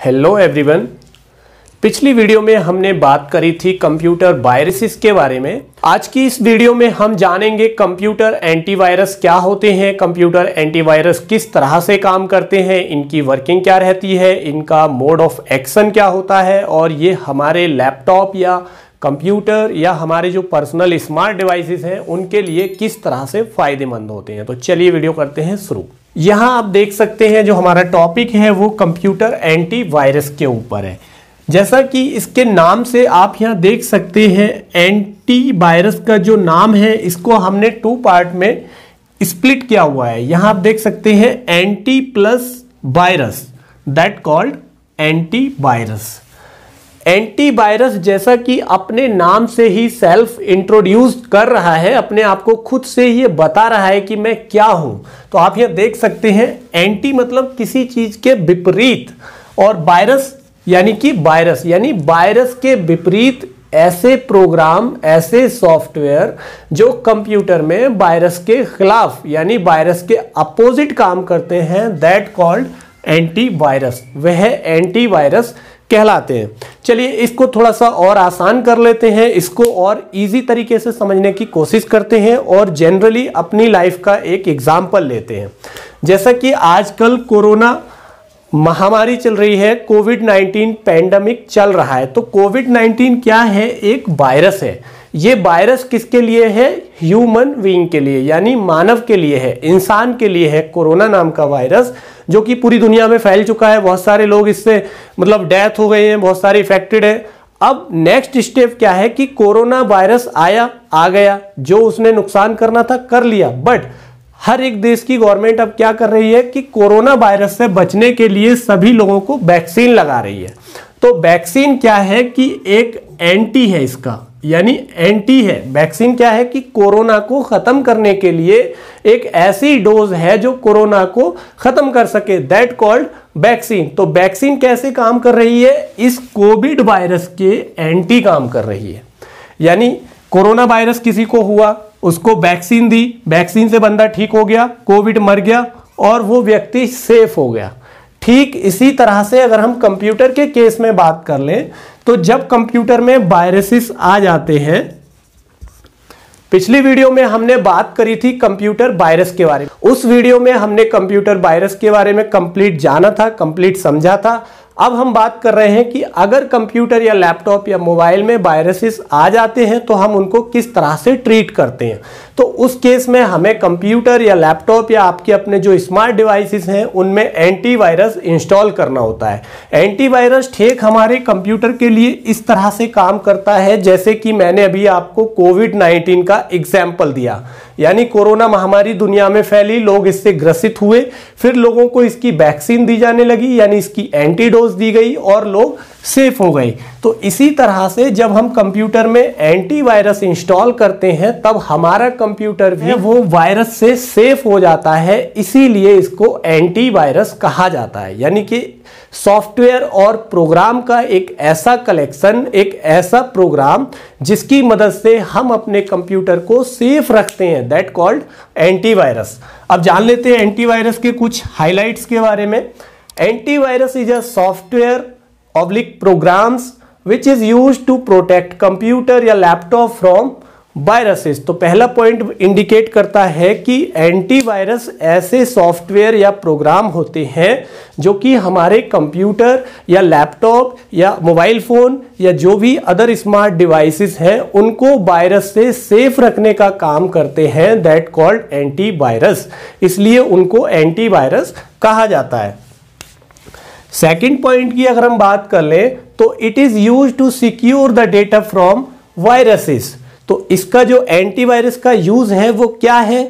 Hello everyone. पिछली video में हमने बात करी थी कंप्यूटर वायरसेस के बारे में। आज की इस वीडियो में हम जानेंगे कंप्यूटर एंटीवायरस क्या होते हैं, कंप्यूटर एंटीवायरस किस तरह से काम करते हैं, इनकी वर्किंग क्या रहती है, इनका मोड ऑफ एक्शन क्या होता है और ये हमारे लैपटॉप या कंप्यूटर या हमारे जो पर्सनल स्मार्ट डिवाइसेस हैं उनके लिए किस तरह से फायदेमंद होते हैं। तो चलिए वीडियो करते हैं शुरू। यहाँ आप देख सकते हैं जो हमारा टॉपिक है वो कंप्यूटर एंटीवायरस के ऊपर है। जैसा कि इसके नाम से आप यहाँ देख सकते हैं, एंटीवायरस का जो नाम है इसको हमने 2 पार्ट में स्प्लिट किया हुआ है। यहाँ आप देख सकते हैं anti plus virus, that called antivirus. Antivirus जैसा कि अपने नाम से ही सेल्फ इंट्रोड्यूस कर रहा है, अपने आप को खुद से ये बता रहा है कि मैं क्या हूं। तो आप ये देख सकते हैं एंटी मतलब किसी चीज के विपरीत और वायरस यानी कि वायरस यानी वायरस के विपरीत ऐसे प्रोग्राम, ऐसे सॉफ्टवेयर जो कंप्यूटर में वायरस के खिलाफ यानी वायरस के अपोजिट काम करते हैं, दैट कॉल्ड एंटीवायरस। वह एंटीवायरस कहलाते हैं। चलिए इसको थोड़ा सा और आसान कर लेते हैं, इसको और इजी तरीके से समझने की कोशिश करते हैं और जनरली अपनी लाइफ का एक एग्जांपल लेते हैं। जैसा कि आजकल कोरोना महामारी चल रही है, कोविड-19 पैंडेमिक चल रहा है। तो कोविड-19 क्या है? एक वायरस है। ये वायरस किसके लिए है? ह्यूमन बीइंग के लिए यानी मानव के लिए है, इंसान के लिए है। कोरोना नाम का वायरस जो कि पूरी दुनिया में फैल चुका है, बहुत सारे लोग इससे मतलब डेथ हो गए हैं, बहुत सारे इफेक्टेड है। अब नेक्स्ट स्टेप क्या है कि कोरोना वायरस आ गया, जो उसने नुकसान करना था कर लिया, बट हर एक देश की गवर्नमेंट अब क्या कर रही है कि कोरोना वायरस से बचने के लिए सभी लोगों को वैक्सीन लगा रही है। तो वैक्सीन क्या है कि एक एंटी है इसका, यानी एंटी है। वैक्सीन क्या है कि कोरोना को खत्म करने के लिए एक ऐसी डोज है जो कोरोना को खत्म कर सके, दैट कॉल्ड वैक्सीन। तो वैक्सीन कैसे काम कर रही है? इस कोविड वायरस के एंटी काम कर रही है। यानी कोरोना वायरस किसी को हुआ, उसको वैक्सीन दी, वैक्सीन से बंदा ठीक हो गया, कोविड मर गया और वो व्यक्ति सेफ हो गया। ठीक इसी तरह से अगर हम कंप्यूटर के केस में बात कर लें तो जब कंप्यूटर में वायरसेस आ जाते हैं, पिछली वीडियो में हमने बात करी थी कंप्यूटर वायरस के बारे में। उस वीडियो में हमने कंप्यूटर वायरस के बारे में कंप्लीट जाना था, कंप्लीट समझा था। अब हम बात कर रहे हैं कि अगर कंप्यूटर या लैपटॉप या मोबाइल में वायरसेस आ जाते हैं तो हम उनको किस तरह से ट्रीट करते हैं। तो उस केस में हमें कंप्यूटर या लैपटॉप या आपके अपने जो स्मार्ट डिवाइसेस हैं उनमें एंटीवायरस इंस्टॉल करना होता है। एंटीवायरस ठीक हमारे कंप्यूटर के लिए इस तरह से काम करता है जैसे कि मैंने अभी आपको कोविड-19 का एग्जाम्पल दिया। यानी कोरोना महामारी दुनिया में फैली, लोग इससे ग्रसित हुए, फिर लोगों को इसकी वैक्सीन दी जाने लगी यानी इसकी एंटीडोज दी गई और लोग सेफ हो गए। तो इसी तरह से जब हम कंप्यूटर में एंटीवायरस इंस्टॉल करते हैं तब हमारा कंप्यूटर भी वो वायरस से सेफ हो जाता है, इसीलिए इसको एंटीवायरस कहा जाता है। यानी कि सॉफ्टवेयर और प्रोग्राम का एक ऐसा कलेक्शन, एक ऐसा प्रोग्राम जिसकी मदद से हम अपने कंप्यूटर को सेफ रखते हैं, दैट कॉल्ड एंटीवायरस। अब जान लेते हैं एंटीवायरस के कुछ हाइलाइट्स के बारे में। Antivirus is a software oblique programs which is used to protect computer या लैपटॉप फ्रॉम वायरसेस। तो पहला पॉइंट इंडिकेट करता है कि एंटीवायरस ऐसे सॉफ्टवेयर या प्रोग्राम होते हैं जो कि हमारे कंप्यूटर या लैपटॉप या मोबाइल फोन या जो भी अदर स्मार्ट डिवाइसेस हैं उनको वायरस से सेफ रखने का काम करते हैं, दैट कॉल्ड एंटीवायरस। इसलिए उनको एंटीवायरस कहा जाता है। सेकेंड पॉइंट की अगर हम बात कर लें तो it is use to secure the data from viruses. तो इसका जो एंटीवायरस का यूज है वो क्या है?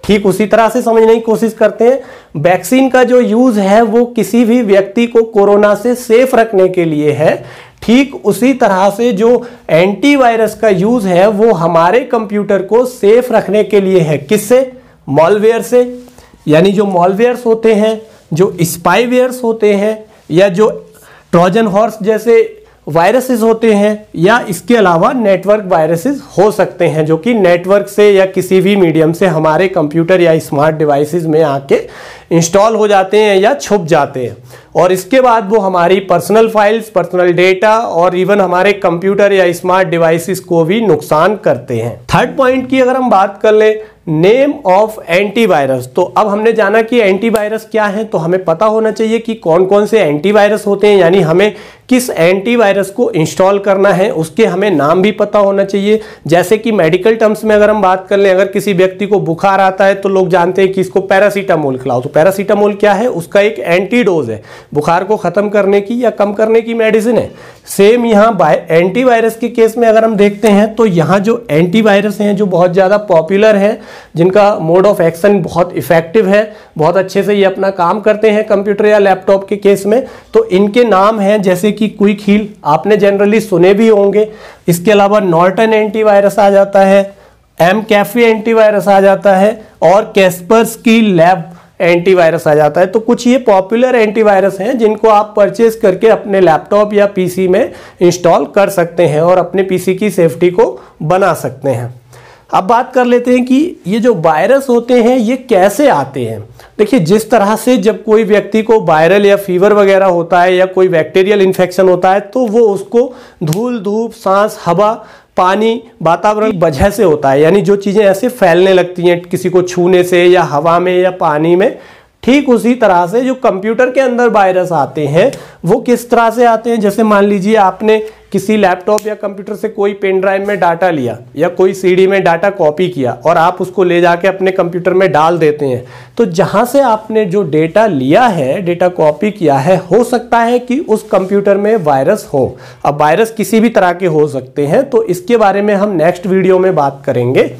ठीक उसी तरह से समझने की कोशिश करते हैं। वैक्सीन का जो यूज है वो किसी भी व्यक्ति को कोरोना से सेफ रखने के लिए है। ठीक उसी तरह से जो एंटीवायरस का यूज है वो हमारे कंप्यूटर को सेफ रखने के लिए है। किससे? मॉलवेयर से। यानी जो मॉलवेयर्स होते हैं, जो स्पाईवेयर्स होते हैं या जो ट्रोजन हॉर्स जैसे वायरसेस होते हैं या इसके अलावा नेटवर्क वायरसेस हो सकते हैं जो कि नेटवर्क से या किसी भी मीडियम से हमारे कंप्यूटर या स्मार्ट डिवाइसेस में आके इंस्टॉल हो जाते हैं या छुप जाते हैं और इसके बाद वो हमारी पर्सनल फाइल्स, पर्सनल डेटा और इवन हमारे कंप्यूटर या स्मार्ट डिवाइसेस को भी नुकसान करते हैं। थर्ड पॉइंट की अगर हम बात कर लें, नेम ऑफ एंटीवायरस। तो अब हमने जाना कि एंटीवायरस क्या है, तो हमें पता होना चाहिए कि कौन कौन से एंटीवायरस होते हैं, यानी हमें किस एंटीवायरस को इंस्टॉल करना है उसके हमें नाम भी पता होना चाहिए। जैसे कि मेडिकल टर्म्स में अगर हम बात कर लें, अगर किसी व्यक्ति को बुखार आता है तो लोग जानते हैं कि इसको पैरासीटामोल खिलाओ, तो पैरासीटामोल क्या है, उसका एक एंटीडोज है, बुखार को खत्म करने की या कम करने की मेडिसिन है। सेम यहाँ एंटीवायरस के केस में अगर हम देखते हैं तो यहाँ जो एंटीवायरस हैं जो बहुत ज़्यादा पॉपुलर हैं, जिनका मोड ऑफ एक्शन बहुत इफेक्टिव है, बहुत अच्छे से ये अपना काम करते हैं कंप्यूटर या लैपटॉप के केस में, तो इनके नाम हैं जैसे कि क्विक हील, आपने जनरली सुने भी होंगे। इसके अलावा नॉर्टन एंटीवायरस आ जाता है, एमकैफे एंटीवायरस आ जाता है और कैस्परस्की लैब एंटीवायरस आ जाता है। तो कुछ ये पॉपुलर एंटीवायरस हैं जिनको आप परचेज करके अपने लैपटॉप या पीसी में इंस्टॉल कर सकते हैं और अपने पीसी की सेफ्टी को बना सकते हैं। अब बात कर लेते हैं कि ये जो वायरस होते हैं ये कैसे आते हैं। देखिए, जिस तरह से जब कोई व्यक्ति को वायरल या फीवर वगैरह होता है या कोई बैक्टीरियल इन्फेक्शन होता है तो वो उसको धूल, धूप, सांस, हवा, पानी, वातावरण की वजह से होता है, यानी जो चीज़ें ऐसे फैलने लगती हैं किसी को छूने से या हवा में या पानी में। ठीक उसी तरह से जो कंप्यूटर के अंदर वायरस आते हैं वो किस तरह से आते हैं, जैसे मान लीजिए आपने किसी लैपटॉप या कंप्यूटर से कोई पेन ड्राइव में डाटा लिया या कोई सीडी में डाटा कॉपी किया और आप उसको ले जाके अपने कंप्यूटर में डाल देते हैं, तो जहां से आपने जो डेटा लिया है, डेटा कॉपी किया है, हो सकता है कि उस कंप्यूटर में वायरस हो। अब वायरस किसी भी तरह के हो सकते हैं, तो इसके बारे में हम नेक्स्ट वीडियो में बात करेंगे।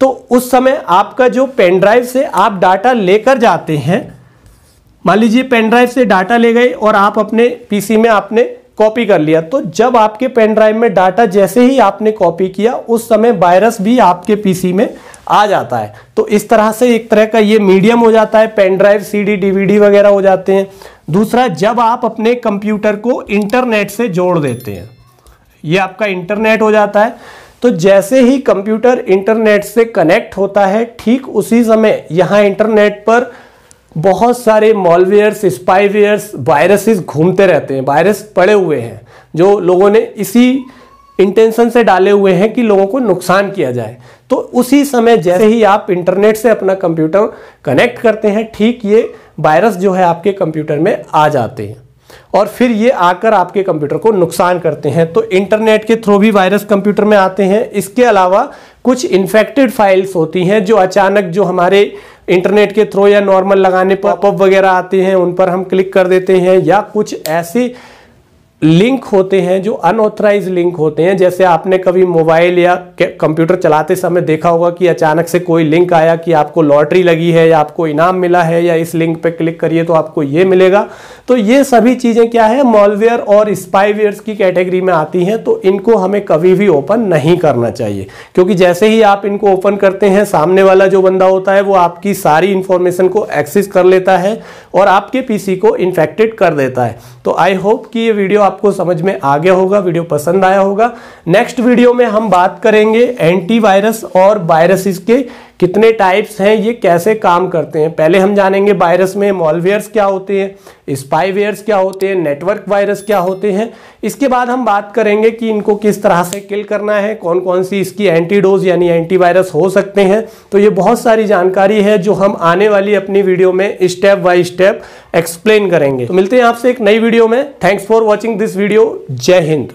तो उस समय आपका जो पेन ड्राइव से आप डाटा लेकर जाते हैं, मान लीजिए पेन ड्राइव से डाटा ले गए और आप अपने पीसी में आपने कॉपी कर लिया, तो जब आपके पेन ड्राइव में डाटा जैसे ही आपने कॉपी किया उस समय वायरस भी आपके पीसी में आ जाता है। तो इस तरह से एक तरह का ये मीडियम हो जाता है, पेन ड्राइव, सीडी, डीवीडी वगैरह हो जाते हैं। दूसरा, जब आप अपने कंप्यूटर को इंटरनेट से जोड़ देते हैं, ये आपका इंटरनेट हो जाता है, तो जैसे ही कंप्यूटर इंटरनेट से कनेक्ट होता है ठीक उसी समय यहाँ इंटरनेट पर बहुत सारे मॉलवेयर्स, स्पाईवेयर्स, वायरसेस घूमते रहते हैं। वायरस पड़े हुए हैं जो लोगों ने इसी इंटेंशन से डाले हुए हैं कि लोगों को नुकसान किया जाए। तो उसी समय जैसे ही आप इंटरनेट से अपना कंप्यूटर कनेक्ट करते हैं ठीक ये वायरस जो है आपके कंप्यूटर में आ जाते हैं और फिर ये आकर आपके कंप्यूटर को नुकसान करते हैं। तो इंटरनेट के थ्रू भी वायरस कंप्यूटर में आते हैं। इसके अलावा कुछ इन्फेक्टेड फाइल्स होती हैं जो अचानक जो हमारे इंटरनेट के थ्रू या नॉर्मल लगाने पर पॉपअप वगैरह आते हैं, उन पर हम क्लिक कर देते हैं, या कुछ ऐसे लिंक होते हैं जो अनऑथराइज लिंक होते हैं। जैसे आपने कभी मोबाइल या कंप्यूटर चलाते समय देखा होगा कि अचानक से कोई लिंक आया कि आपको लॉटरी लगी है या आपको इनाम मिला है या इस लिंक पे क्लिक करिए तो आपको ये मिलेगा। तो ये सभी चीज़ें क्या है, मॉलवेयर और स्पाईवेयर्स की कैटेगरी में आती हैं। तो इनको हमें कभी भी ओपन नहीं करना चाहिए, क्योंकि जैसे ही आप इनको ओपन करते हैं सामने वाला जो बंदा होता है वो आपकी सारी इंफॉर्मेशन को एक्सेस कर लेता है और आपके पीसी को इन्फेक्टेड कर देता है। तो आई होप कि ये वीडियो आपको समझ में आ गया होगा, वीडियो पसंद आया होगा। नेक्स्ट वीडियो में हम बात करेंगे एंटीवायरस और वायरसेस के कितने टाइप्स हैं, ये कैसे काम करते हैं। पहले हम जानेंगे वायरस में मॉलवेयर्स क्या होते हैं, स्पाईवेयर्स क्या होते हैं, नेटवर्क वायरस क्या होते हैं। इसके बाद हम बात करेंगे कि इनको किस तरह से किल करना है, कौन कौन सी इसकी एंटीडोज यानी एंटीवायरस हो सकते हैं। तो ये बहुत सारी जानकारी है जो हम आने वाली अपनी वीडियो में स्टेप बाय स्टेप एक्सप्लेन करेंगे। तो मिलते हैं आपसे एक नई वीडियो में। Thanks for watching this video. जय हिंद।